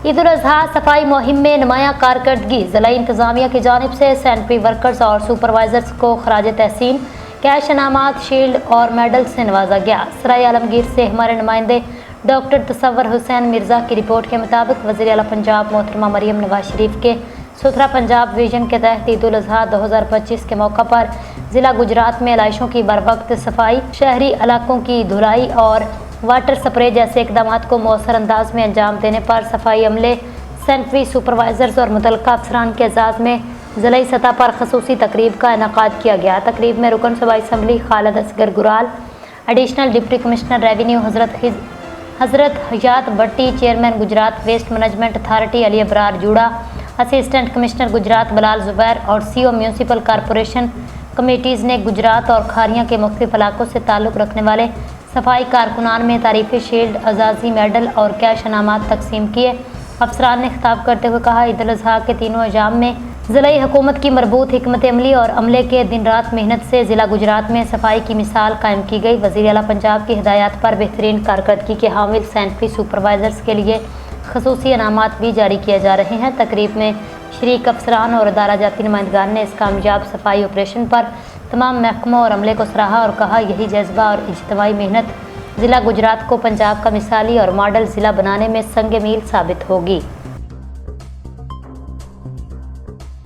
ईद उल अजहा सफाई मुहिम में नुमायां कारकर्दगी, ज़िला इंतज़ामिया की जानिब से सैनिटरी वर्कर्स और सुपरवाइजर्स को खराज तहसीन कैश इनामात, शील्ड और मेडल से नवाजा गया। सराय आलमगीर से हमारे नुमाइंदे डॉक्टर तसव्वुर हुसैन मिर्ज़ा की रिपोर्ट के मुताबिक वज़ीर आला पंजाब मोहतरमा मरियम नवाज शरीफ के सुथरा पंजाब विजन के तहत ईद उल अजहा 2025 के मौका पर ज़िला गुजरात में आलाइशों की बरवक्त सफाई, शहरी इलाकों की धुलाई और वाटर स्प्रे जैसे इकदाम को मौसर अंदाज में अंजाम देने पर सफाई अमले, सैनिटरी सुपरवाइजर्स और मुतल्लिका अफसरान के एजाज़ में ज़िलाई सतह पर खसूसी तकरीब का इनेकाद किया गया। तकरीब में रुकन सूबाई assembly Khalid Asghar Gural, additional deputy commissioner revenue Hazrat Hayat Bhatti, chairman Gujrat waste management authority Ali Abrar Jura, assistant commissioner Gujarat बलाल ज़ुबैर और सीओ म्यूनसिपल कॉरपोरेशन कमेटीज़ ने गुजरात और खारियाँ के मुख्तलिफ इलाकों से ताल्लुक़ रखने वाले सफाई कारकुनान में तारीफ़ी शील्ड, अजाज़ी मेडल और कैश इनामात तकसीम किए। अफसरान ने खिताब करते हुए कहा, ईद उल अजहा के तीनों अय्याम में ज़िलाई हुकूमत की मरबूत हिकमत अमली और अमले के दिन रात मेहनत से ज़िला गुजरात में सफाई की मिसाल कायम की गई। वज़ीर आला पंजाब की हिदायत पर बेहतरीन कारकर्दगी के हामिल सैनिटरी सुपरवाइजर्स के लिए खसूसी इनामात भी जारी किए जा रहे हैं। तकरीब में शरीक अफसरान और अदारा जाती नुमाइंदगान ने इस कामयाब सफाई ऑपरेशन पर तमाम महकमों और अमले को सराहा और कहा, यही जज्बा और इज्तिमाई मेहनत ज़िला गुजरात को पंजाब का मिसाली और मॉडल ज़िला बनाने में संग मील साबित होगी।